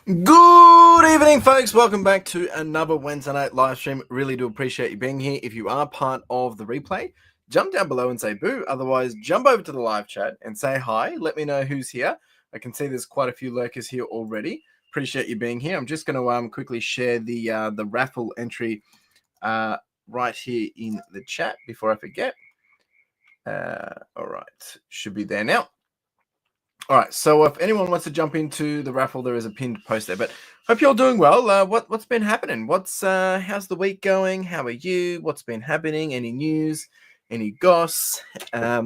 Good evening, folks. Welcome back to another Wednesday night live stream. Really do appreciate you being here. If you are part of the replay, jump down below and say boo. Otherwise, jump over to the live chat and say hi. Let me know who's here. I can see there's quite a few lurkers here already. Appreciate you being here. I'm just going to quickly share the raffle entry right here in the chat before I forget. All right, should be there now. All right, so if anyone wants to jump into the raffle, there is a pinned post there. But hope you're doing well. What's been happening? How's the week going? How are you? What's been happening? Any news? Any goss? I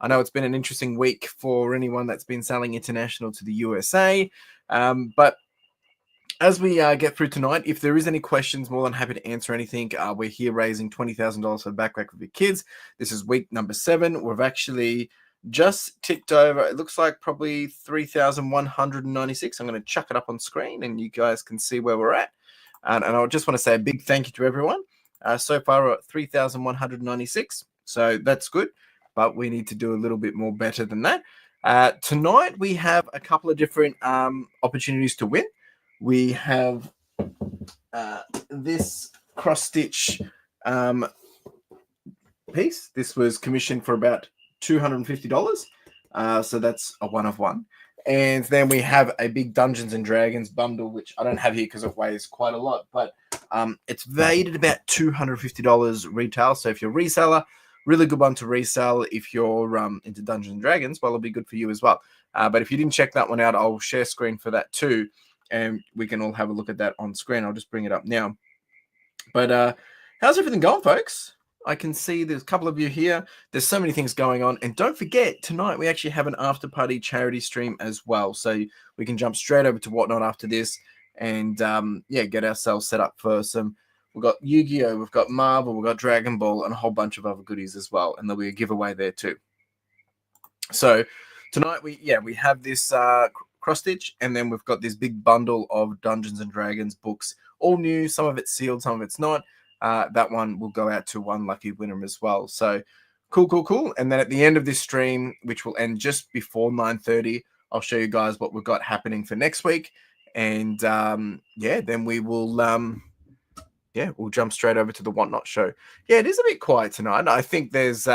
know it's been an interesting week for anyone that's been selling international to the USA. But as we get through tonight, if there is any questions, more than happy to answer anything. We're here raising $20,000 for Backpack with your kids. This is week number 7. We've actually just ticked over. It looks like probably 3,196. I'm going to chuck it up on screen and you guys can see where we're at. And I just want to say a big thank you to everyone. So far we're at 3,196. So that's good, but we need to do a little bit more better than that. Tonight we have a couple of different opportunities to win. We have this cross-stitch piece. This was commissioned for about $250, so that's a 1 of 1. And then we have a big Dungeons and Dragons bundle, which I don't have here because it weighs quite a lot, but it's valued at about $250 retail. So if you're a reseller, really good one to resell. If you're into Dungeons and Dragons, well, it'll be good for you as well. But if you didn't check that one out, I'll share screen for that too, and we can all have a look at that on screen. I'll just bring it up now. But how's everything going, folks? I can see there's a couple of you here. There's so many things going on. And don't forget, tonight we actually have an after-party charity stream as well. So we can jump straight over to Whatnot after this and, get ourselves set up for some. We've got Yu-Gi-Oh!, we've got Marvel, we've got Dragon Ball, and a whole bunch of other goodies as well. And there'll be a giveaway there too. So tonight we have this cross-stitch, and then we've got this big bundle of Dungeons and Dragons books. All new, some of it's sealed, some of it's not. That one will go out to one lucky winner as well. So cool. And then at the end of this stream, which will end just before 9:30, I'll show you guys what we've got happening for next week. And then we will we'll jump straight over to the Whatnot show. Yeah, it is a bit quiet tonight. I think there's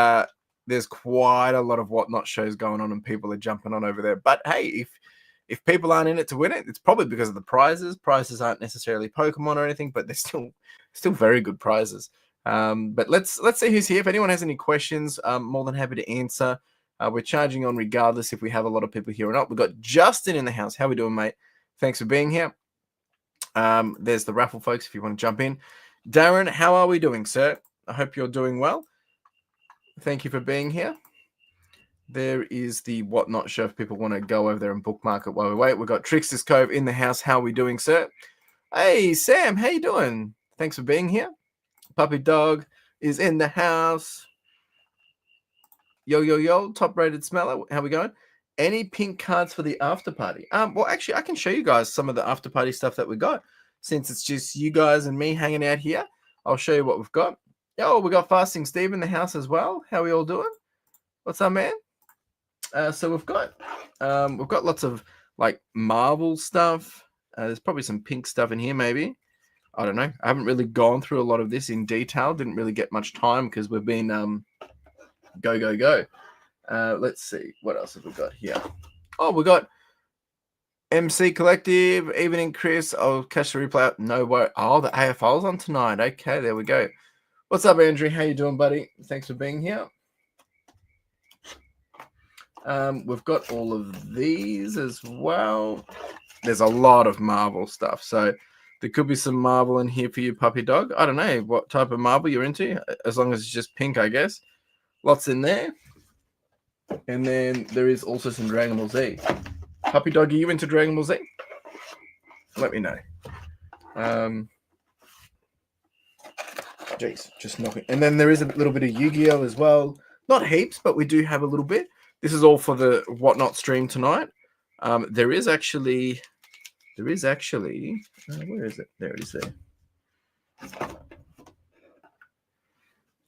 quite a lot of Whatnot shows going on and people are jumping on over there. But hey, if people aren't in it to win it, it's probably because of the prizes. Prizes aren't necessarily Pokemon or anything, but they're still very good prizes. But let's see who's here. If anyone has any questions, I'm more than happy to answer. We're charging on regardless if we have a lot of people here or not. We've got Justin in the house. How we doing, mate? Thanks for being here. There's the raffle, folks, if you want to jump in. Darren, how are we doing, sir? I hope you're doing well. Thank you for being here. There is the Whatnot show if people want to go over there and bookmark it while we wait. We've got Trickster's Cove in the house. How are we doing, sir? Hey, Sam, how you doing? Thanks for being here. Puppy Dog is in the house. Yo, top-rated smeller. How we going? Any pink cards for the after party? Well, actually, I can show you guys some of the after party stuff that we got. Since it's just you guys and me hanging out here, I'll show you what we've got. Yo, we got Fasting Steve in the house as well. How we all doing? What's up, man? So we've got lots of like Marvel stuff. There's probably some pink stuff in here, maybe. I don't know. I haven't really gone through a lot of this in detail. Didn't really get much time because we've been go. Let's see. What else have we got here? Oh, we got MC Collective, Evening Chris. I'll catch the replay. No worry. Oh, the AFL's on tonight. Okay, there we go. What's up, Andrew? How you doing, buddy? Thanks for being here. We've got all of these as well. There's a lot of Marvel stuff. So there could be some Marvel in here for you, Puppy Dog. I don't know what type of Marvel you're into, as long as it's just pink, I guess. Lots in there. And then there is also some Dragon Ball Z. Puppy Dog, are you into Dragon Ball Z? Let me know. Jeez, just knocking. And then there is a little bit of Yu-Gi-Oh! As well. Not heaps, but we do have a little bit. This is all for the Whatnot stream tonight. There is actually, where is it? There it is there.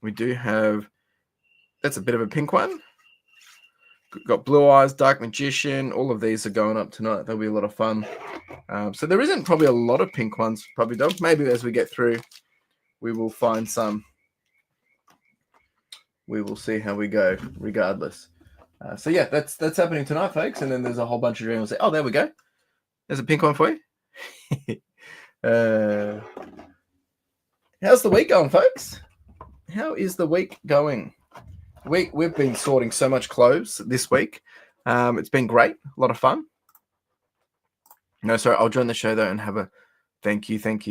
We do have, that's a bit of a pink one. Got Blue Eyes, Dark Magician. All of these are going up tonight. That'll be a lot of fun. So there isn't probably a lot of pink ones, Puppy Dog. Maybe as we get through, we will find some. We will see how we go, regardless. So yeah, that's happening tonight, folks. And then there's a whole bunch of dreams. Oh, there we go. There's a pink one for you. How's the week going, folks? How is the week going? We've been sorting so much clothes this week. It's been great. A lot of fun. No, sorry, I'll join the show though and have a thank you. Tash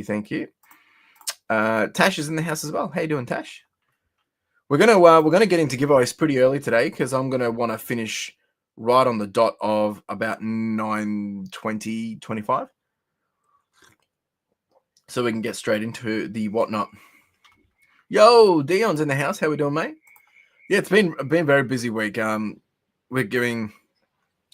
is in the house as well. How you doing, Tash? We're gonna get into giveaways pretty early today because I'm gonna want to finish right on the dot of about 9:20, 25, so we can get straight into the whatnot. Yo, Dion's in the house. How we doing, mate? Yeah, it's been a very busy week.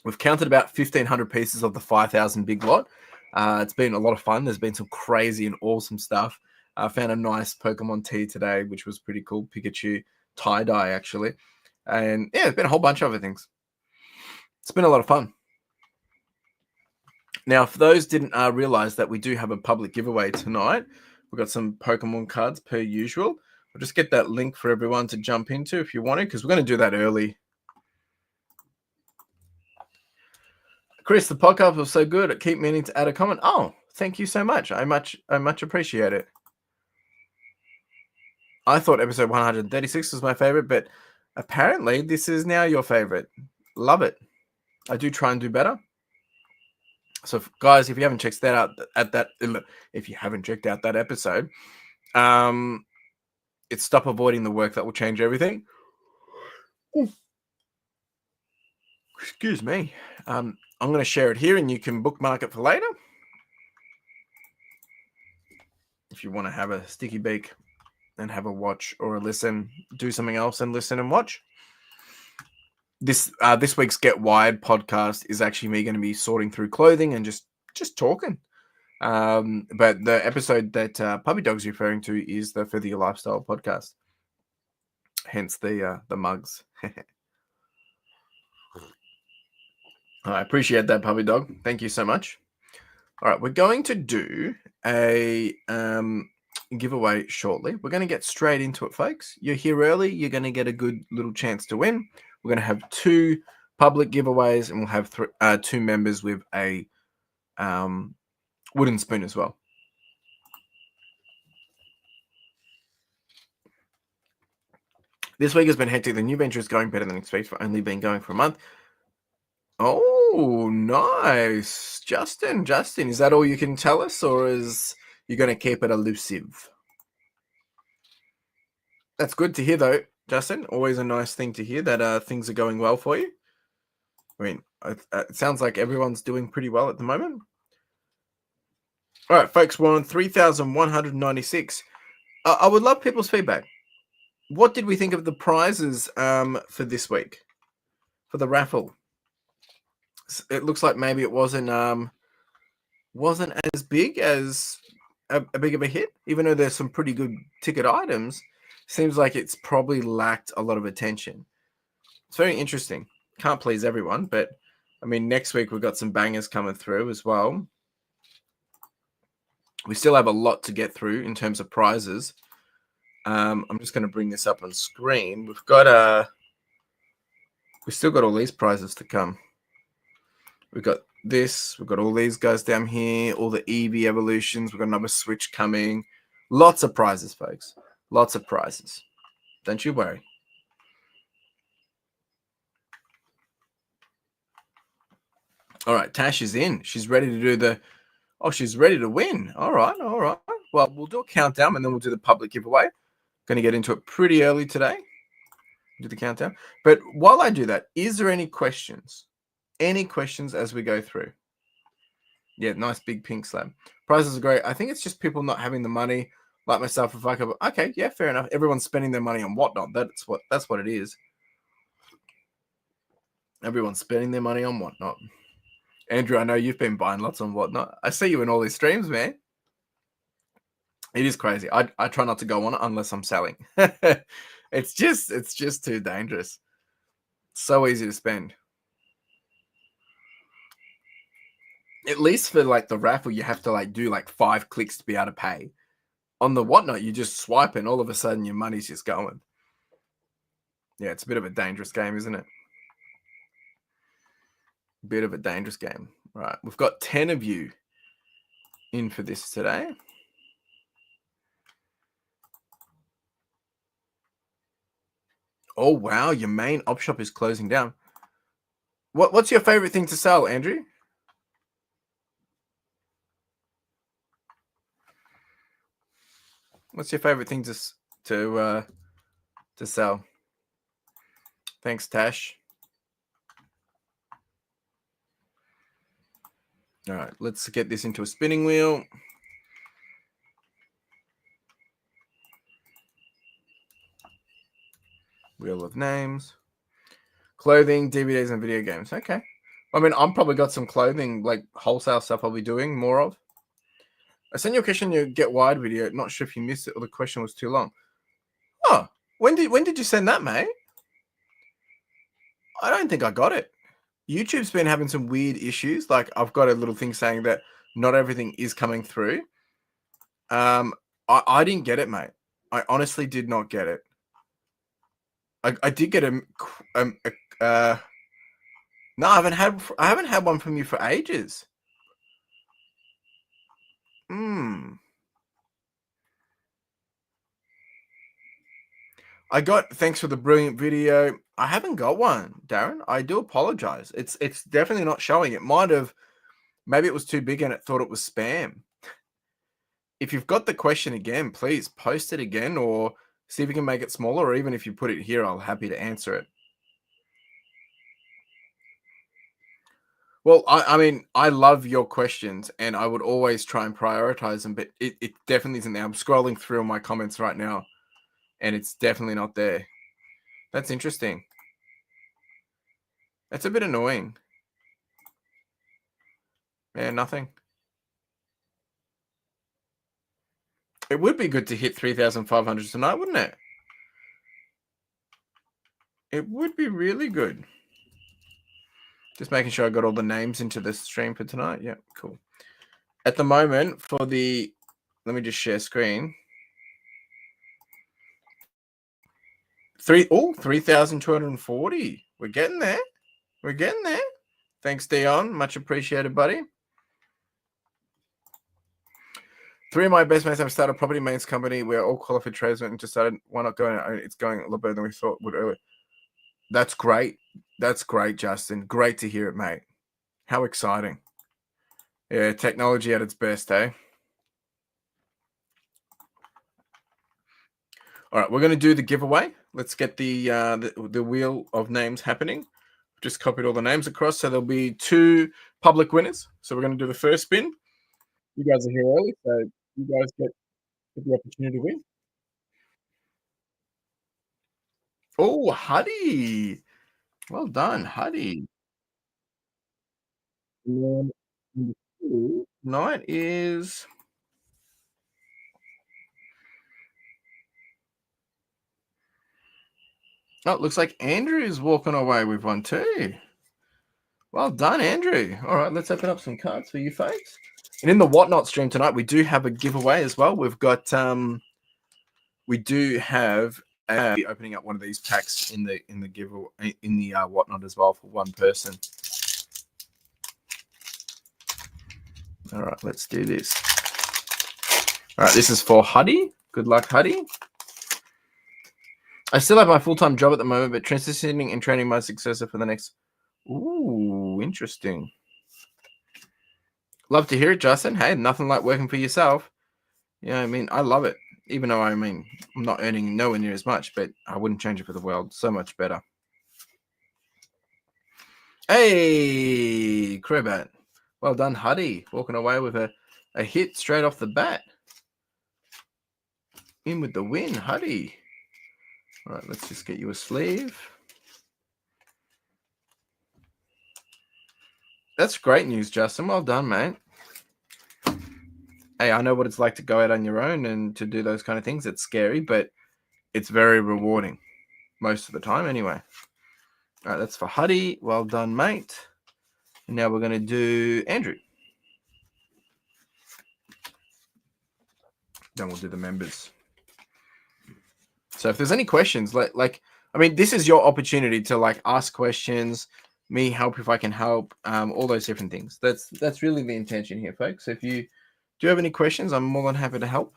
We've counted about 1,500 pieces of the 5,000 big lot. It's been a lot of fun. There's been some crazy and awesome stuff. I found a nice Pokemon tee today, which was pretty cool. Pikachu tie-dye, actually. And yeah, there's been a whole bunch of other things. It's been a lot of fun. Now, for those didn't realize that we do have a public giveaway tonight. We've got some Pokemon cards per usual. We'll just get that link for everyone to jump into if you want to, because we're going to do that early. Chris, the podcast was so good. I keep meaning to add a comment. Oh, thank you so much. I much appreciate it. I thought episode 136 was my favorite, but apparently this is now your favorite. Love it. I do try and do better. So, guys, if you haven't checked that out, if you haven't checked out that episode, it's Stop Avoiding the Work That Will Change Everything. Excuse me. I'm going to share it here, and you can bookmark it for later. If you want to have a sticky beak and have a watch or a listen, do something else and listen and watch. This week's Get Wired podcast is actually me going to be sorting through clothing and just talking. But the episode that Puppy Dog's referring to is the Feather Your Lifestyle podcast. Hence the mugs. I appreciate that, Puppy Dog. Thank you so much. All right, we're going to do a giveaway shortly. We're going to get straight into it, folks. You're here early. You're going to get a good little chance to win. We're going to have 2 public giveaways, and we'll have 2 members with a wooden spoon as well. This week has been hectic. The new venture is going better than expected for only being going for a month. Oh, nice. Justin, is that all you can tell us, or is you going to keep it elusive? That's good to hear, though, Justin. Always a nice thing to hear that things are going well for you. I mean, it sounds like everyone's doing pretty well at the moment. All right, folks, we're on 3,196. I would love people's feedback. What did we think of the prizes for this week, for the raffle? It looks like maybe it wasn't as big as a big of a hit, even though there's some pretty good ticket items. Seems like it's probably lacked a lot of attention. It's very interesting. Can't please everyone, but I mean, next week we've got some bangers coming through as well. We still have a lot to get through in terms of prizes. I'm just going to bring this up on screen. We've still got all these prizes to come. We've got this. We've got all these guys down here. All the Eevee evolutions. We've got another Switch coming. Lots of prizes, folks. Lots of prizes. Don't you worry. All right, Tash is in. She's ready to do she's ready to win. All right. Well, we'll do a countdown and then we'll do the public giveaway. Going to get into it pretty early today. Do the countdown. But while I do that, is there any questions? Any questions as we go through? Yeah, nice big pink slab. Prizes are great. I think it's just people not having the money, like myself. If I could, okay, yeah, fair enough. Everyone's spending their money on whatnot. That's what it is. Everyone's spending their money on whatnot. Andrew, I know you've been buying lots on whatnot. I see you in all these streams, man. It is crazy. I try not to go on it unless I'm selling. It's just too dangerous. So easy to spend. At least for like the raffle, you have to like do like 5 clicks to be able to pay. On the whatnot, you just swipe and all of a sudden your money's just going. Yeah, it's a bit of a dangerous game, isn't it? Bit of a dangerous game. Right, we've got 10 of you in for this today. Oh wow, your main op shop is closing down. What's your favorite thing to sell, Andrew? What's your favorite thing to sell? Thanks, Tash. All right, let's get this into a spinning wheel. Wheel of names. Clothing, DVDs, and video games. Okay. I mean, I've probably got some clothing, like wholesale stuff I'll be doing more of. I sent you a question in your Get Wide video. Not sure if you missed it or the question was too long. Oh, when did you send that, mate? I don't think I got it. YouTube's been having some weird issues. Like I've got a little thing saying that not everything is coming through. I didn't get it, mate. I honestly did not get it. I did get no, I haven't had one from you for ages. I got thanks for the brilliant video. I haven't got one, Darren. I do apologize. It's definitely not showing. It might have, maybe it was too big and it thought it was spam. If you've got the question again, please post it again or see if you can make it smaller, or even if you put it here, I'll happy to answer it. Well, I mean, I love your questions and I would always try and prioritize them, but it definitely isn't there. I'm scrolling through my comments right now and it's definitely not there. That's interesting. That's a bit annoying. Yeah, nothing. It would be good to hit 3,500 tonight, wouldn't it? It would be really good. Just making sure I got all the names into the stream for tonight. Yeah, cool. At the moment, for the, let me just share screen. 3,240. We're getting there. We're getting there. Thanks, Dion. Much appreciated, buddy. 3 of my best mates have started a property maintenance company. We're all qualified tradesmen and just started. Why not go? It's going a little better than we thought would earlier. That's great. That's great, Justin. Great to hear it, mate. How exciting. Yeah, technology at its best, eh? All right, we're going to do the giveaway. Let's get the wheel of names happening. Just copied all the names across, so there'll be 2 public winners. So we're going to do the first spin. You guys are here early, so you guys get the opportunity to win. Oh, Huddy. Well done, Huddy. Tonight is... Oh, it looks like Andrew is walking away with one too. Well done, Andrew. All right, let's open up some cards for you folks. And in the Whatnot stream tonight, we do have a giveaway as well. We've got we do have opening up one of these packs in the giveaway in the Whatnot as well for one person. All right, let's do this. All right, this is for Huddy. Good luck, Huddy. I still have my full-time job at the moment, but transitioning and training my successor for the next... Ooh, interesting. Love to hear it, Justin. Hey, nothing like working for yourself. Yeah, I mean, I love it. Even though, I mean, I'm not earning nowhere near as much, but I wouldn't change it for the world. So much better. Hey, Crobat. Well done, Huddy. Walking away with a hit straight off the bat. In with the win, Huddy. All right, let's just get you a sleeve. That's great news, Justin. Well done, mate. Hey, I know what it's like to go out on your own and to do those kind of things. It's scary, but it's very rewarding most of the time anyway. All right, that's for Huddy. Well done, mate. And now we're going to do Andrew. Then we'll do the members. So if there's any questions, I mean, this is your opportunity to like ask questions, me help if I can help, all those different things. That's really the intention here, folks. So if you do have any questions, I'm more than happy to help.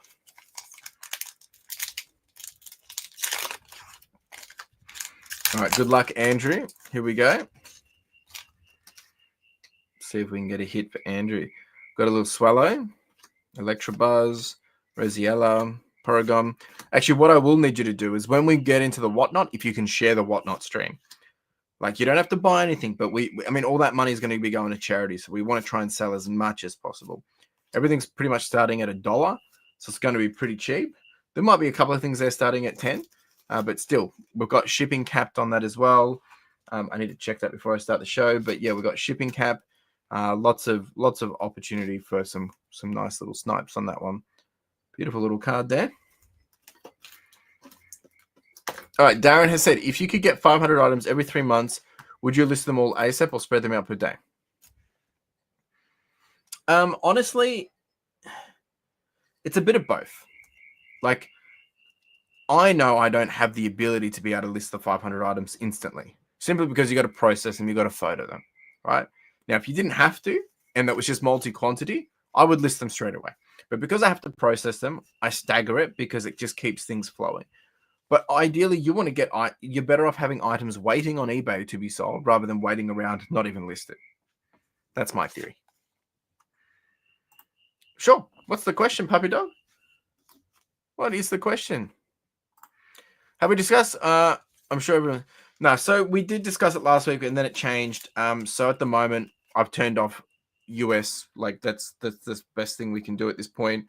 All right, good luck, Andrew. Here we go. See if we can get a hit for Andrew. Got a little Swallow, Electrobuzz, Rosiella, Paragon. Actually, what I will need you to do is when we get into the whatnot, if you can share the whatnot stream. Like, you don't have to buy anything, but I mean, all that money is going to be going to charity. So we want to try and sell as much as possible. Everything's pretty much starting at $1. So it's going to be pretty cheap. There might be a couple of things there starting at 10, but still, we've got shipping capped on that as well. I need to check that before I start the show, but yeah, we've got shipping cap. Lots of opportunity for some nice little snipes on that one. Beautiful little card there. All right, Darren has said, if you could get 500 items every 3 months, would you list them all ASAP or spread them out per day? Honestly, it's a bit of both. Like, I know I don't have the ability to be able to list the 500 items instantly, simply because you got to process them, you got to photo them, right? Now, if you didn't have to, and that was just multi-quantity, I would list them straight away. But because I have to process them, I stagger it because it just keeps things flowing. But ideally, you're better off having items waiting on eBay to be sold rather than waiting around not even listed. That's my theory. Sure. What's the question, puppy dog? What is the question? Have we discussed? I'm sure everyone. No, so we did discuss it last week, and then it changed. So at the moment, I've turned off US. Like that's the best thing we can do at this point.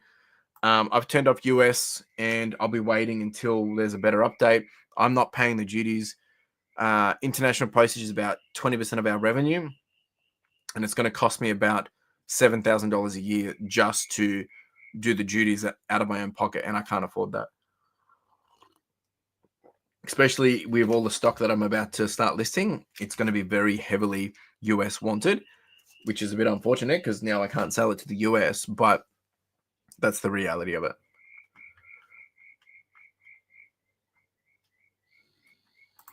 I've turned off US, and I'll be waiting until there's a better update. I'm not paying the duties. International postage is about 20% of our revenue, and it's going to cost me about $7,000 a year just to do the duties out of my own pocket, and I can't afford that. Especially with all the stock that I'm about to start listing, it's going to be very heavily US wanted, which is a bit unfortunate because now I can't sell it to the US, but that's the reality of it.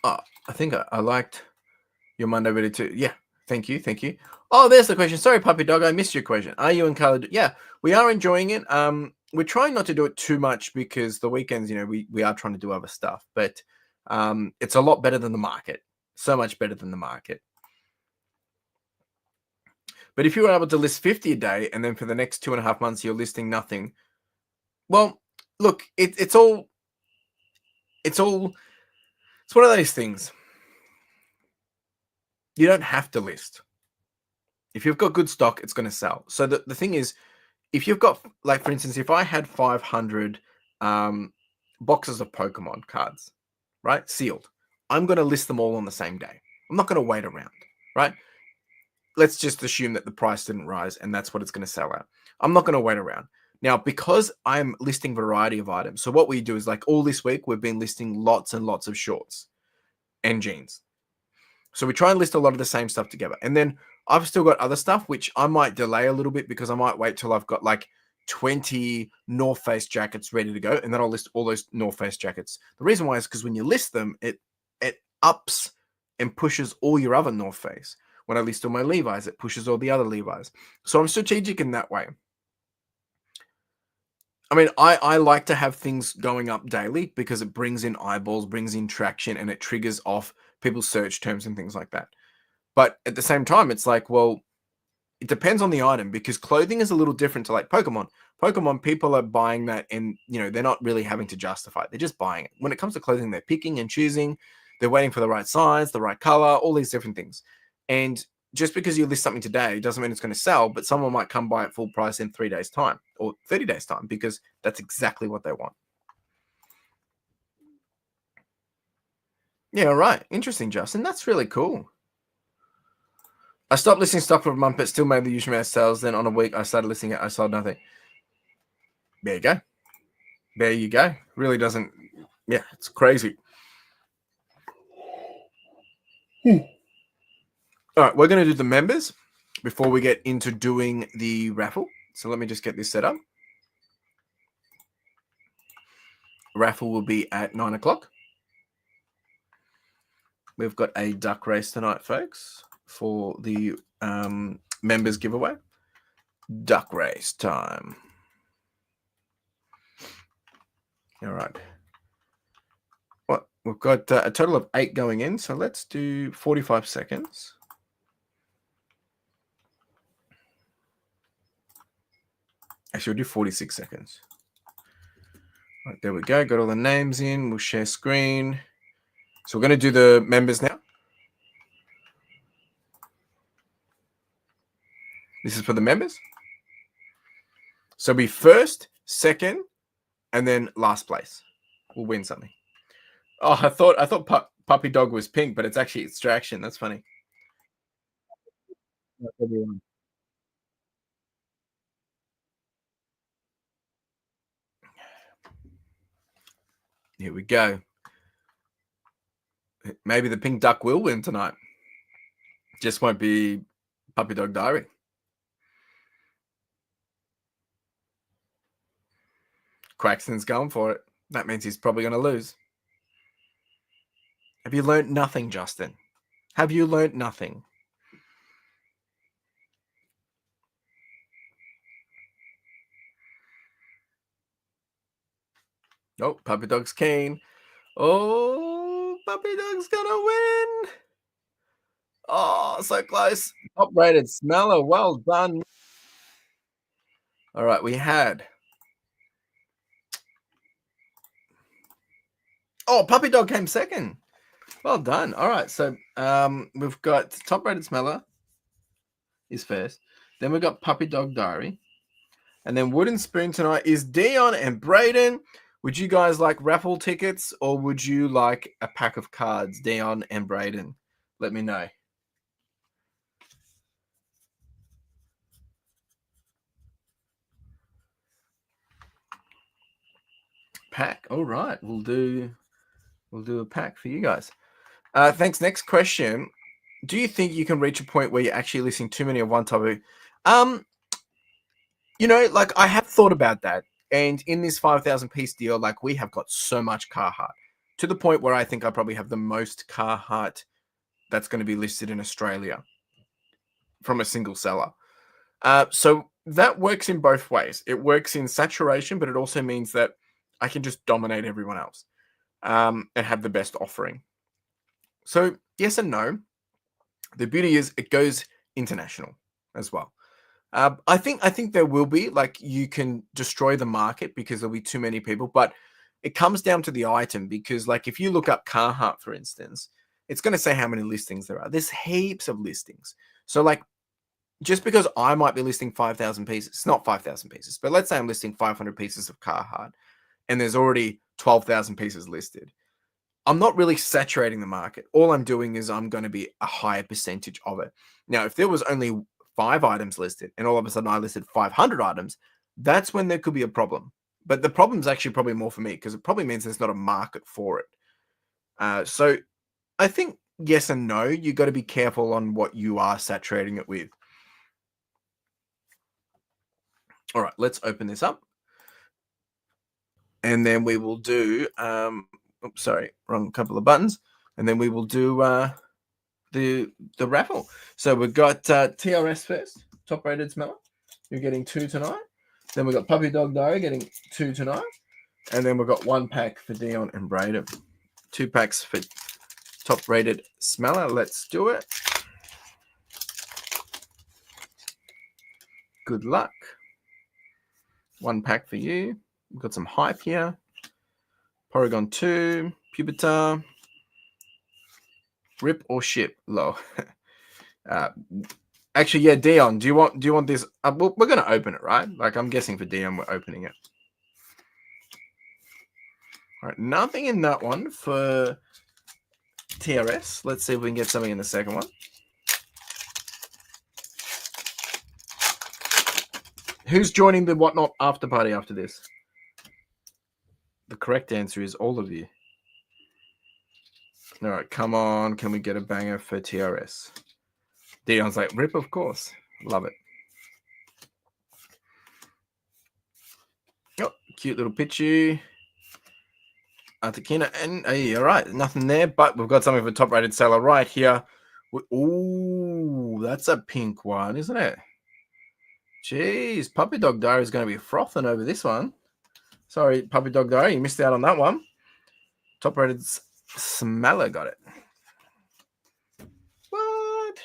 Oh, I think I liked your Monday video too. Yeah, thank you. Oh, there's the question. Sorry, puppy dog, I missed your question. Are you and Carla? Yeah, we are enjoying it. We're trying not to do it too much because the weekends, we are trying to do other stuff, but it's a lot better than the market. So much better than the market. But if you were able to list 50 a day and then for the next 2.5 months you're listing nothing, well, look, it's one of those things. You don't have to list. If you've got good stock, it's going to sell. So the thing is, if you've got, like, for instance, if I had 500 boxes of Pokemon cards, right, sealed, I'm going to list them all on the same day. I'm not going to wait around, right? Let's just assume that the price didn't rise and that's what it's going to sell at. I'm not going to wait around. Now, because I'm listing variety of items, so what we do is, like, all this week, we've been listing lots and lots of shorts and jeans. So we try and list a lot of the same stuff together. And then I've still got other stuff, which I might delay a little bit because I might wait till I've got like 20 North Face jackets ready to go. And then I'll list all those North Face jackets. The reason why is because when you list them, it ups and pushes all your other North Face. When I list all my Levi's, it pushes all the other Levi's. So I'm strategic in that way. I mean, I like to have things going up daily because it brings in eyeballs, brings in traction, and it triggers off people's search terms and things like that. But at the same time, it's like, well, it depends on the item because clothing is a little different to like Pokemon. Pokemon, people are buying that and, they're not really having to justify it. They're just buying it. When it comes to clothing, they're picking and choosing. They're waiting for the right size, the right color, all these different things. And just because you list something today doesn't mean it's going to sell, but someone might come buy it full price in 3 days' time or 30 days' time because that's exactly what they want. Yeah, right. Interesting, Justin. That's really cool. I stopped listing stock for a month, but still made the usual amount of sales. Then on a week, I started listing it. I sold nothing. There you go. There you go. Really doesn't. Yeah, it's crazy. All right, we're going to do the members before we get into doing the raffle. So let me just get this set up. Raffle will be at 9 o'clock. We've got a duck race tonight, folks, for the members giveaway. Duck race time. All right. Well, we've got a total of 8 going in, so let's do 45 seconds. Actually, we'll do 46 seconds. All right, there we go. Got all the names in. We'll share screen. So we're going to do the members now. This is for the members. So be first, second, and then last place. We'll win something. Oh, I thought Puppy Dog was pink, but it's actually Extraction. That's funny. Here we go. Maybe the pink duck will win tonight. Just won't be Puppy Dog Diary. Quaxton's going for it. That means he's probably going to lose. Have you learnt nothing, Justin? Have you learnt nothing? Oh, Puppy Dog's keen. Oh, Puppy Dog's going to win. Oh, so close. Top rated Smeller. Well done. All right, we had. Oh, Puppy Dog came second. Well done. All right, so we've got Top Rated Smeller is first. Then we've got Puppy Dog Diary. And then Wooden Spoon tonight is Dion and Brayden. Would you guys like raffle tickets or would you like a pack of cards, Dion and Brayden? Let me know. Pack. All right, we'll do a pack for you guys. Thanks. Next question. Do you think you can reach a point where you're actually listing too many of one topic? Like I have thought about that. And in this 5,000 piece deal, like we have got so much Carhartt to the point where I think I probably have the most Carhartt that's going to be listed in Australia from a single seller. So that works in both ways. It works in saturation, but it also means that I can just dominate everyone else and have the best offering. So yes and no. The beauty is it goes international as well. I think there will be, like, you can destroy the market because there'll be too many people, but it comes down to the item because, like, if you look up Carhartt, for instance, it's going to say how many listings there are. There's heaps of listings. So, like, just because I might be listing 5,000 pieces, it's not 5,000 pieces, but let's say I'm listing 500 pieces of Carhartt and there's already 12,000 pieces listed. I'm not really saturating the market. All I'm doing is I'm going to be a higher percentage of it. Now, if there was only 5 items listed and all of a sudden I listed 500 items, that's when there could be a problem. But the problem's actually probably more for me because it probably means there's not a market for it. So I think yes and no. You got to be careful on what you are saturating it with. All right, let's open this up. And then we will do, oops, sorry, wrong couple of buttons. And then we will do the raffle. So we've got TRS first, Top Rated Smeller. You're getting 2 tonight. Then we've got Puppy Dog Diary getting 2 tonight. And then we've got 1 pack for Dion and Brayden. 2 packs for Top Rated Smeller. Let's do it. Good luck. 1 pack for you. We've got some hype here. Porygon 2, Pubertar, Rip or Ship, low. Actually, yeah, Dion, do you want this? We're going to open it, right? Like, I'm guessing for Dion, we're opening it. All right, nothing in that one for TRS. Let's see if we can get something in the second one. Who's joining the Whatnot after party after this? The correct answer is all of you. All right, come on. Can we get a banger for TRS? Dion's like, rip, of course. Love it. Oh, cute little picture. Artikina, and hey, all right, nothing there, but we've got something for top rated seller right here. Ooh, that's a pink one, isn't it? Jeez, Puppy Dog Diary is going to be frothing over this one. Sorry, Puppy Dog Diary, you missed out on that one. Top rated Smeller got it. What?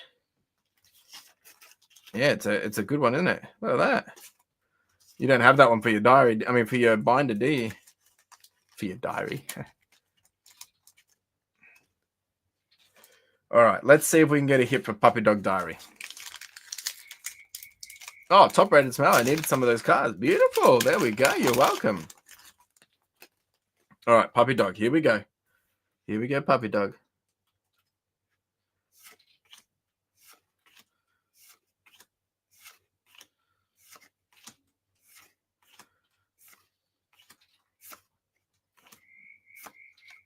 Yeah, it's a good one, isn't it? Look at that. You don't have that one for your diary. I mean, for your binder, do you? For your diary. All right, let's see if we can get a hit for Puppy Dog Diary. Oh, top rated smell. I needed some of those cards. Beautiful. There we go. You're welcome. All right, Puppy Dog. Here we go. Here we go, Puppy Dog.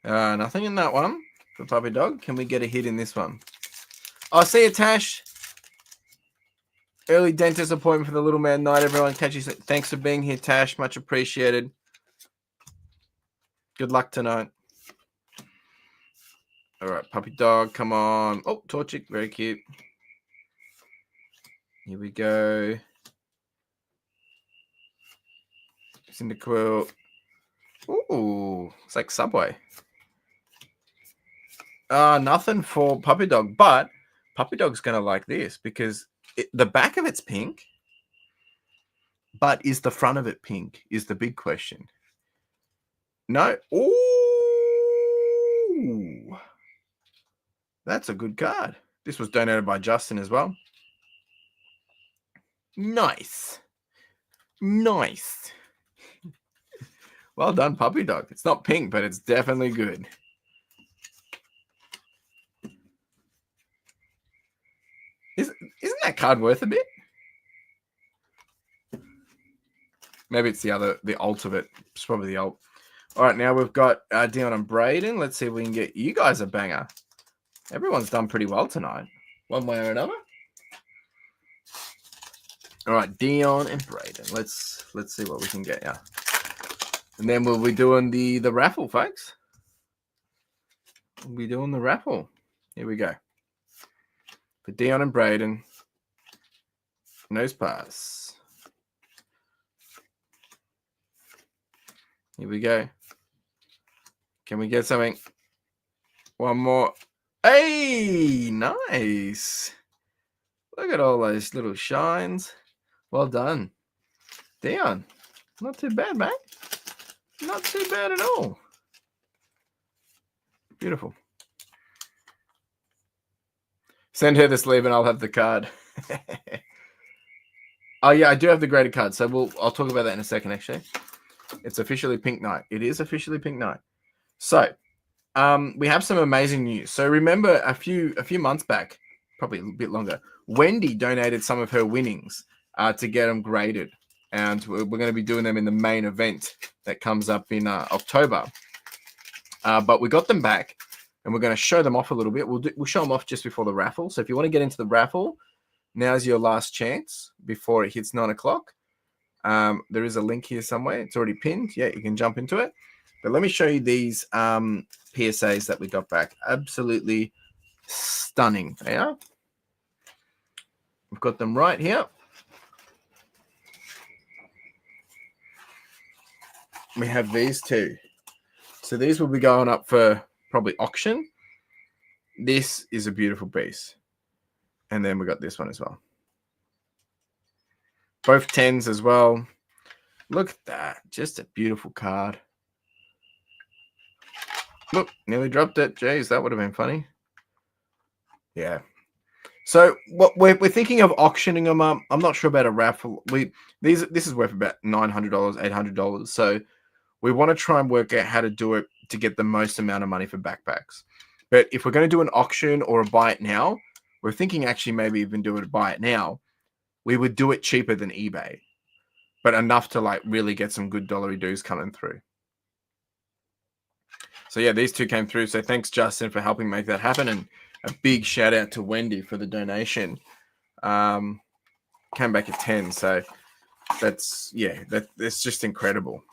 Nothing in that one for Puppy Dog. Can we get a hit in this one? Oh, see you, Tash. Early dentist appointment for the little man. Night, everyone. Catch you. Thanks for being here, Tash. Much appreciated. Good luck tonight. All right, Puppy Dog. Come on. Oh, Torchic. Very cute. Here we go. Cyndaquil. Ooh, it's like Subway. Nothing for Puppy Dog, but Puppy Dog's going to like this because the back of it's pink, but is the front of it pink is the big question. No. Ooh. That's a good card. This was donated by Justin as well. Nice. Nice. Well done, Puppy Dog. It's not pink, but it's definitely good. Isn't that card worth a bit? Maybe it's the alt of it. It's probably the alt. All right, now we've got Dion and Braden. Let's see if we can get you guys a banger. Everyone's done pretty well tonight, one way or another. All right, Dion and Braden. Let's see what we can get. Yeah, and then we'll be doing the raffle, folks. We'll be doing the raffle. Here we go. For Dion and Braden. Nose pass. Here we go. Can we get something? One more. Hey, nice. Look at all those little shines. Well done. Dion, not too bad, mate. Not too bad at all. Beautiful. Send her the sleeve and I'll have the card. Oh, yeah, I do have the graded card. So I'll talk about that in a second, actually. It's officially Pink Night. It is officially Pink Night. So we have some amazing news. So remember a few months back, probably a bit longer, Wendy donated some of her winnings to get them graded. And we're going to be doing them in the main event that comes up in October. But we got them back, and we're going to show them off a little bit. We'll show them off just before the raffle. So if you want to get into the raffle, now's your last chance before it hits 9 o'clock. There is a link here somewhere. It's already pinned. Yeah, you can jump into it. But let me show you these PSAs that we got back. Absolutely stunning. They are. We've got them right here. We have these two. So these will be going up for probably auction. This is a beautiful piece. And then we got this one as well. Both 10s as well. Look at that. Just a beautiful card. Look, nearly dropped it. Jeez, that would have been funny. Yeah. So what we're thinking of auctioning them up. I'm not sure about a raffle. This is worth about $900, $800. So we want to try and work out how to do it to get the most amount of money for backpacks. But if we're going to do an auction or a buy it now, we're thinking actually maybe even do it a buy it now. We would do it cheaper than eBay, but enough to like really get some good dollary dues coming through. So yeah, these two came through. So thanks, Justin, for helping make that happen, and a big shout out to Wendy for the donation. Came back at 10, so that's just incredible.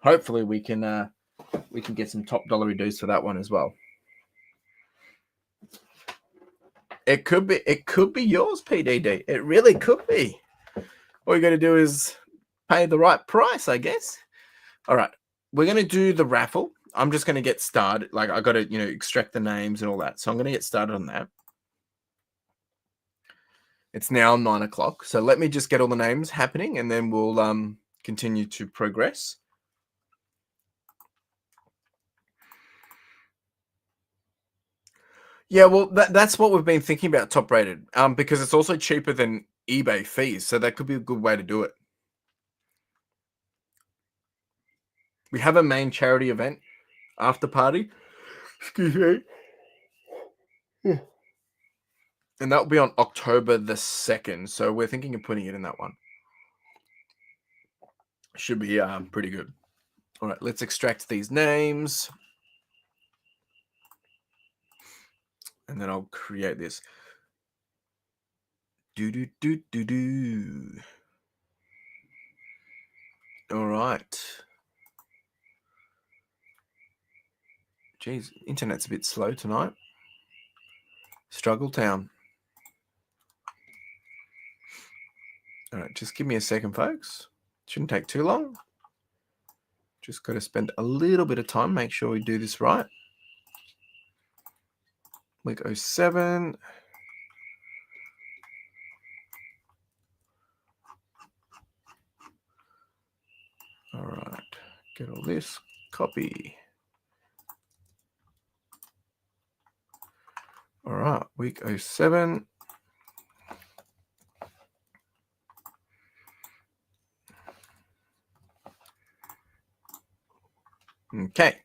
Hopefully we can get some top dollary dues for that one as well. It could be yours, PDD. It really could be. All you got to do is pay the right price, I guess. All right, we're going to do the raffle. I'm just going to get started. Like, I got to, extract the names and all that. So I'm going to get started on that. It's now 9 o'clock. So let me just get all the names happening, and then we'll continue to progress. Yeah, well, that's what we've been thinking about, Top Rated, because it's also cheaper than eBay fees. So that could be a good way to do it. We have a main charity event after party. Excuse me. Yeah. And that will be on October the 2nd. So we're thinking of putting it in that one. Should be pretty good. All right, let's extract these names. And then I'll create this. Do. All right. Geez, internet's a bit slow tonight. Struggle town. All right, just give me a second, folks. Shouldn't take too long. Just got to spend a little bit of time, make sure we do this right. Week 07. All right, get all this, copy. All right, week 07. Okay.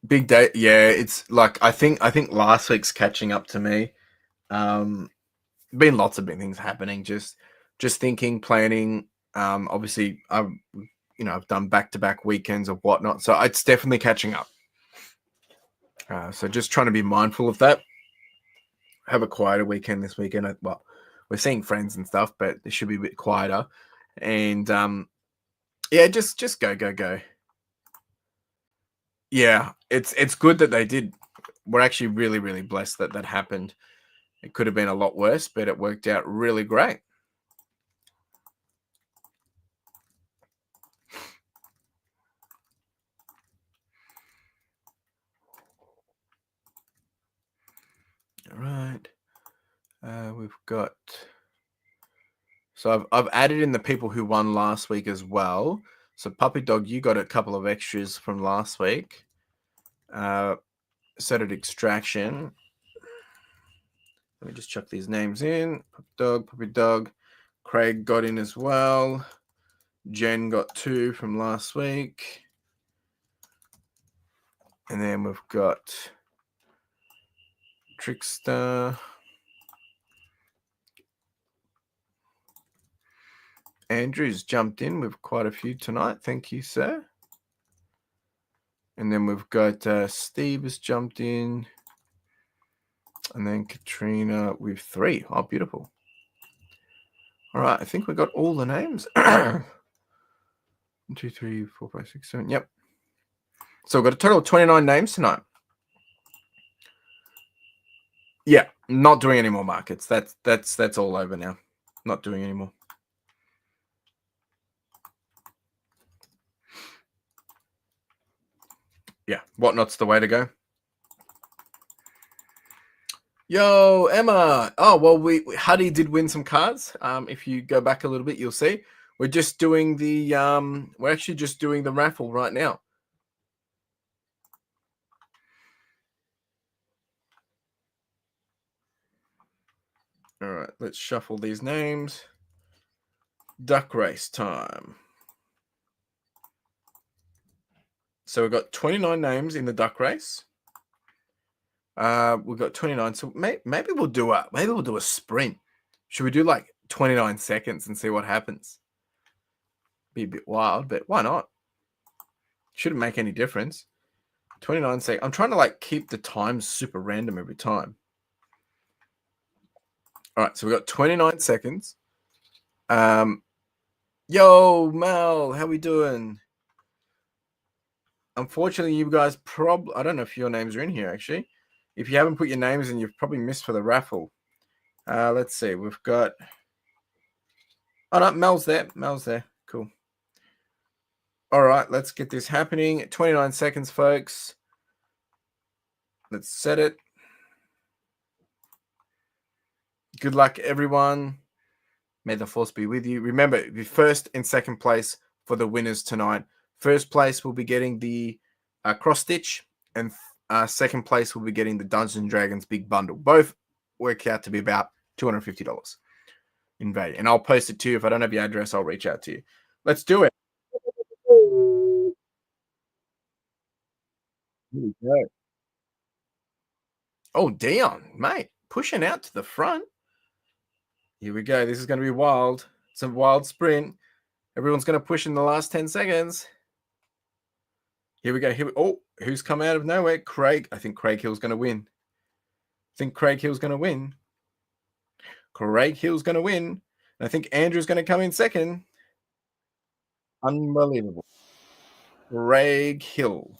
Big day. Yeah, it's like I think last week's catching up to me. Been lots of big things happening. Just thinking, planning. Obviously, I've done back-to-back weekends or whatnot, so it's definitely catching up. So just trying to be mindful of that. Have a quieter weekend this weekend. Well, we're seeing friends and stuff, but it should be a bit quieter. And yeah, just go. Yeah, it's good that they did. We're actually really, really blessed that happened. It could have been a lot worse, but it worked out really great. All right. We've got. So I've added in the people who won last week as well. So Puppy Dog, you got a couple of extras from last week. Set at extraction. Let me just chuck these names in. Puppy Dog. Craig got in as well. Jen got 2 from last week. And then we've got Trickster. Andrew's jumped in with quite a few tonight. Thank you, sir. And then we've got Steve has jumped in. And then Katrina with 3. Oh, beautiful. All right, I think we got all the names. 1, 2, 3, 4, 5, 6, 7. Yep. So we've got a total of 29 names tonight. Yeah, not doing any more markets. That's all over now. Not doing any more. Yeah, whatnot's the way to go. Yo, Emma. Oh, well, Huddy did win some cards. If you go back a little bit, you'll see. We're just doing the we're actually just doing the raffle right now. All right, let's shuffle these names. Duck race time. So we've got 29 names in the duck race. We've got 29. So maybe we'll do a sprint. Should we do like 29 seconds and see what happens? Be a bit wild, but why not? Shouldn't make any difference. 29 seconds. I'm trying to like keep the times super random every time. All right, so we've got 29 seconds. Yo, Mel, how we doing? Unfortunately, you guys I don't know if your names are in here, actually. If you haven't put your names in, you've probably missed for the raffle. Let's see. We've got... Oh, no, Mel's there. Mel's there. Cool. All right, let's get this happening. 29 seconds, folks. Let's set it. Good luck, everyone. May the force be with you. Remember, the first and second place for the winners tonight. First place will be getting the cross stitch, and second place will be getting the Dungeons and Dragons big bundle. Both work out to be about $250 in value. And I'll post it to you. If I don't have your address, I'll reach out to you. Let's do it. Here we go. Oh, Dion, mate, pushing out to the front. Here we go. This is going to be wild. It's a wild sprint. Everyone's going to push in the last 10 seconds. Here we go. Oh, who's come out of nowhere? Craig. I think Craig Hill's going to win. Craig Hill's going to win. And I think Andrew's going to come in second. Unbelievable. Craig Hill.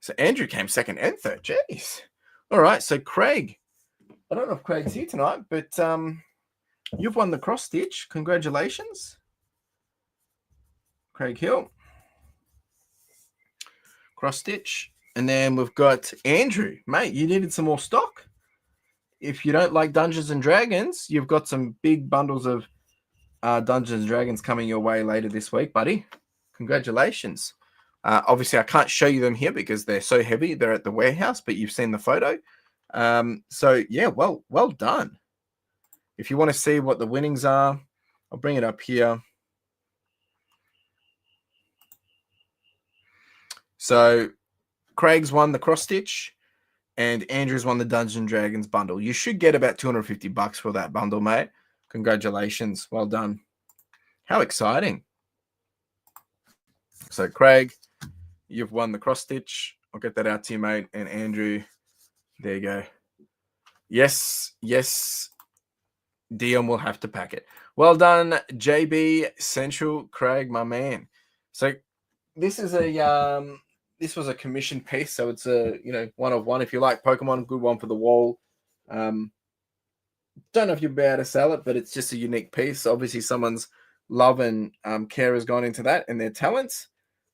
So Andrew came second and third. Jeez. All right. So Craig, I don't know if Craig's here tonight, but you've won the cross stitch. Congratulations, Craig Hill. Cross stitch. And then we've got Andrew. Mate, you needed some more stock. If you don't like Dungeons and Dragons, you've got some big bundles of Dungeons and Dragons coming your way later this week, buddy. Congratulations. Obviously, I can't show you them here because they're so heavy. They're at the warehouse, but you've seen the photo. So, yeah, well done. If you want to see what the winnings are, I'll bring it up here. So, Craig's won the cross stitch, and Andrew's won the Dungeons and Dragons bundle. You should get about $250 for that bundle, mate. Congratulations. Well done. How exciting. So, Craig, you've won the cross stitch. I'll get that out to you, mate. And Andrew, there you go. Yes. Dion will have to pack it. Well done, JB Central, Craig, my man. So this is this was a commission piece, so it's a one of one. If you like Pokemon, good one for the wall. Don't know if you'll be able to sell it, but it's just a unique piece. Obviously, someone's love and care has gone into that and their talents.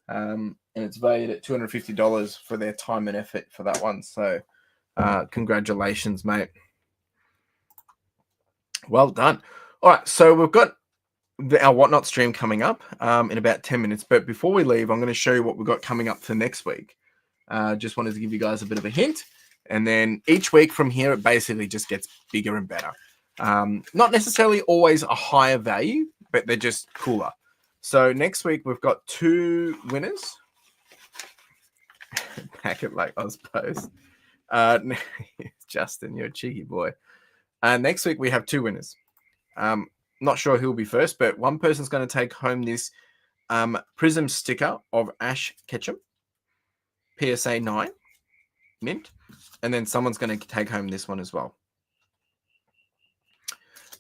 And it's valued at $250 for their time and effort for that one. So congratulations, mate. Well done. All right, so we've got our Whatnot stream coming up in about 10 minutes. But before we leave, I'm going to show you what we've got coming up for next week. Just wanted to give you guys a bit of a hint. And then each week from here, it basically just gets bigger and better. Not necessarily always a higher value, but they're just cooler. So next week, we've got 2 winners. Pack it like Oz Post. Justin, you're a cheeky boy. Next week, we have 2 winners. Not sure who will be first, but one person's going to take home this Prism sticker of Ash Ketchum, PSA 9, mint. And then someone's going to take home this one as well.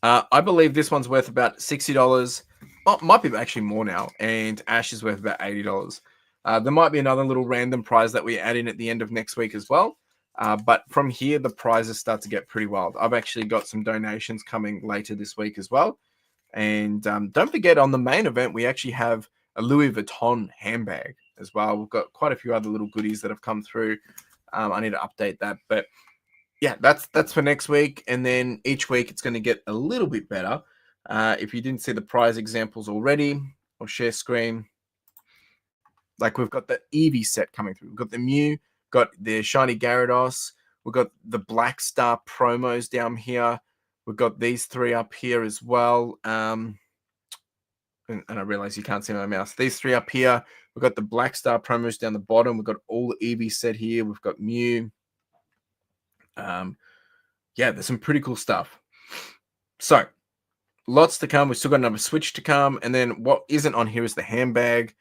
I believe this one's worth about $60. Oh, might be actually more now. And Ash is worth about $80. There might be another little random prize that we add in at the end of next week as well. But from here, the prizes start to get pretty wild. I've actually got some donations coming later this week as well. And don't forget, on the main event, we actually have a Louis Vuitton handbag as well. We've got quite a few other little goodies that have come through. I need to update that. But yeah, that's for next week. And then each week, it's going to get a little bit better. If you didn't see the prize examples already, or share screen, like we've got the Eevee set coming through. We've got the Mew, got the Shiny Gyarados. We've got the Black Star promos down here. We've got these 3 up here as well. And I realize you can't see my mouse. These 3 up here. We've got the Black Star promos down the bottom. We've got all the Eevee set here. We've got Mew. Yeah, there's some pretty cool stuff. So, lots to come. We've still got another Switch to come. And then what isn't on here is the handbag.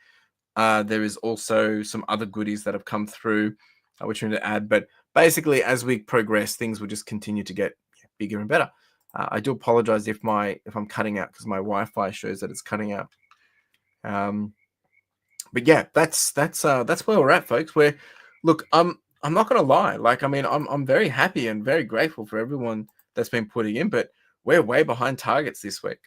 There is also some other goodies that have come through, which we need to add. But basically, as we progress, things will just continue to get bigger and better. I do apologize if I'm cutting out, because my Wi-Fi shows that it's cutting out. But yeah, that's where we're at, folks. Look, I'm not gonna lie. Like, I mean, I'm very happy and very grateful for everyone that's been putting in, but we're way behind targets this week.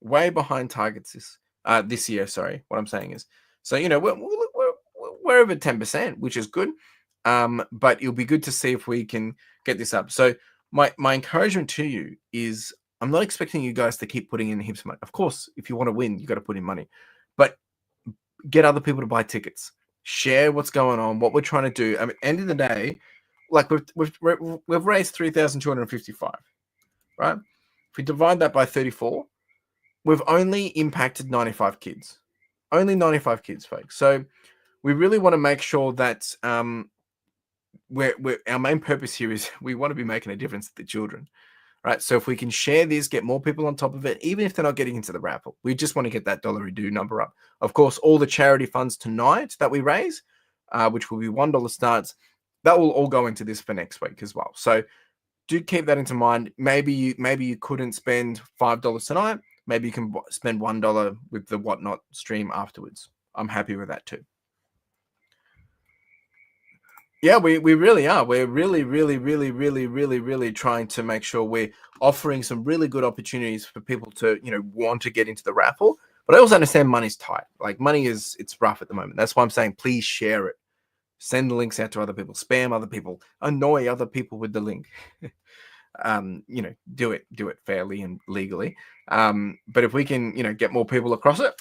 Way behind targets this year. Sorry, what I'm saying is, so we're over 10%, which is good. But it'll be good to see if we can get this up. So my encouragement to you is, I'm not expecting you guys to keep putting in heaps of money. Of course, if you want to win, you got to put in money, but get other people to buy tickets. Share what's going on, what we're trying to do. I mean, end of the day, like we've raised 3,255, right? If we divide that by 34, we've only impacted 95 kids. Only 95 kids, folks. So we really want to make sure that our main purpose here is we want to be making a difference to the children, right? So if we can share this, get more people on top of it, even if they're not getting into the raffle, we just want to get that $1 number up. Of course, all the charity funds tonight that we raise, which will be $1 starts, that will all go into this for next week as well. So do keep that into mind. Maybe you couldn't spend $5 tonight. Maybe you can spend $1 with the Whatnot stream afterwards. I'm happy with that too. Yeah, we really are. We're really trying to make sure we're offering some really good opportunities for people to, want to get into the raffle. But I also understand money's tight. Like, money it's rough at the moment. That's why I'm saying, please share it. Send the links out to other people, spam other people, annoy other people with the link. Do it fairly and legally. But if we can, get more people across it,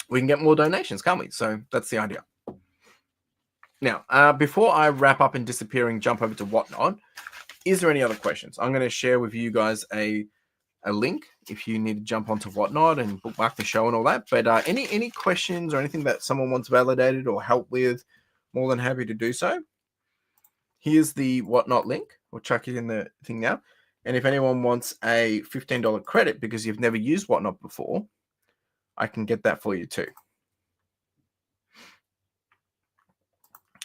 we can get more donations, can't we? So that's the idea. Now, before I wrap up and disappear and jump over to Whatnot, is there any other questions? I'm going to share with you guys a link if you need to jump onto Whatnot and bookmark the show and all that. But any questions or anything that someone wants validated or help with, more than happy to do so. Here's the Whatnot link. We'll chuck it in the thing now. And if anyone wants a $15 credit because you've never used Whatnot before, I can get that for you too.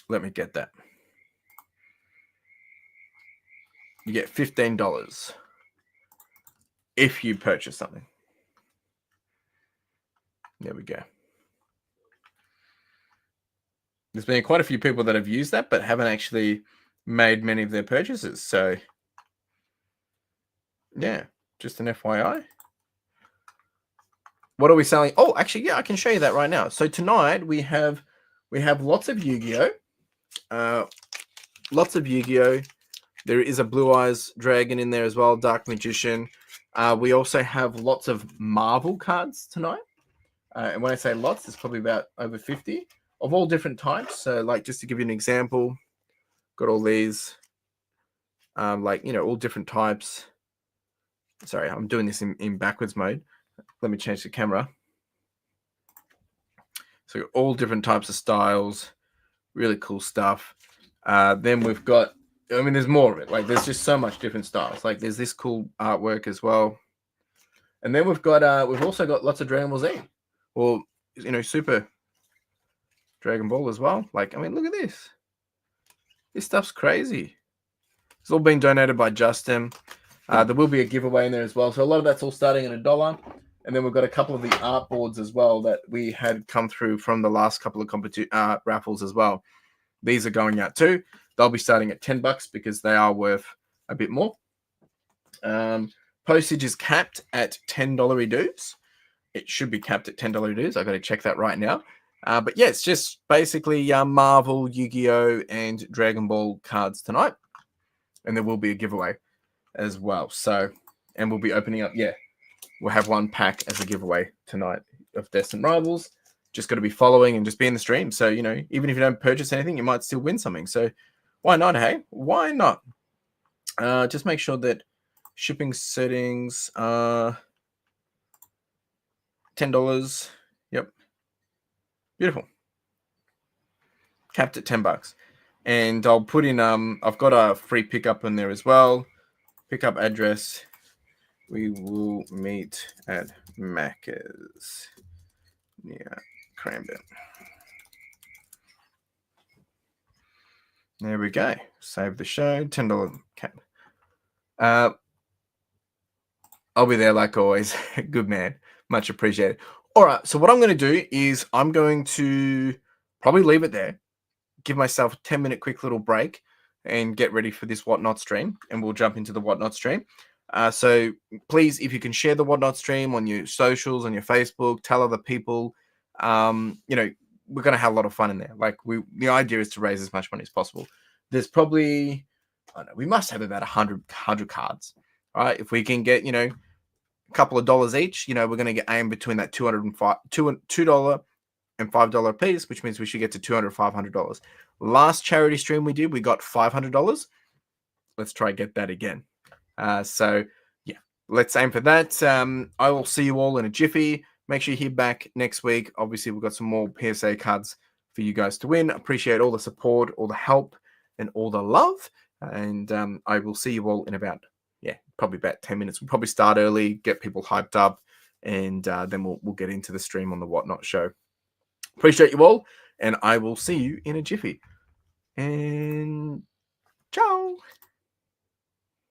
Let me get that. You get $15 if you purchase something. There we go. There's been quite a few people that have used that, but haven't actually made many of their purchases. So, yeah, just an FYI. What are we selling? Oh, actually, yeah, I can show you that right now. So tonight we have lots of Yu-Gi-Oh. Lots of Yu-Gi-Oh. There is a Blue Eyes Dragon in there as well, Dark Magician. We also have lots of Marvel cards tonight. And when I say lots, it's probably about over 50 of all different types. So, like, just to give you an example, got all these, all different types. Sorry, I'm doing this in backwards mode. Let me change the camera. So all different types of styles, really cool stuff. Then we've got, there's more of it. Like, there's just so much different styles. Like, there's this cool artwork as well. And then we've also got lots of Dragon Ball Z, or Super Dragon Ball as well. Like, look at this. This stuff's crazy. It's all been donated by Justin. There will be a giveaway in there as well. So a lot of that's all starting at $1. And then we've got a couple of the art boards as well that we had come through from the last couple of raffles as well. These are going out too. They'll be starting at $10 because they are worth a bit more. Postage is capped at $10 dues. It should be capped at $10 dues. I've got to check that right now. But yeah, it's just basically Marvel, Yu-Gi-Oh, and Dragon Ball cards tonight. And there will be a giveaway as well. So, and we'll be opening up, we'll have one pack as a giveaway tonight of Destined Rivals. Just got to be following and just be in the stream. So, even if you don't purchase anything, you might still win something. So why not, hey? Why not? Just make sure that shipping settings are $10. Yep. Beautiful. Capped at $10. And I'll put in, I've got a free pickup in there as well. Pickup address. We will meet at Macca's near crammed it. There we go. Save the show. $10 cap. I'll be there like always. Good man. Much appreciated. All right. So what I'm going to do is I'm going to probably leave it there. Give myself a 10-minute quick little break and get ready for this Whatnot stream. And we'll jump into the Whatnot stream. So please, if you can share the Whatnot stream on your socials, on your Facebook, tell other people. We're going to have a lot of fun in there. Like the idea is to raise as much money as possible. There's probably, I don't know, we must have about 100 cards. All right. If we can get, a couple of dollars each, we're going to get aim between that $2 and $5 a piece, which means we should get to $200, $500. Last charity stream we did, we got $500. Let's try get that again. So yeah, let's aim for that. I will see you all in a jiffy. Make sure you hear back next week. Obviously, we've got some more PSA cards for you guys to win. Appreciate all the support, all the help, and all the love. And I will see you all in probably about 10 minutes. We'll probably start early, get people hyped up, and then we'll get into the stream on the Whatnot show. Appreciate you all, and I will see you in a jiffy. And ciao.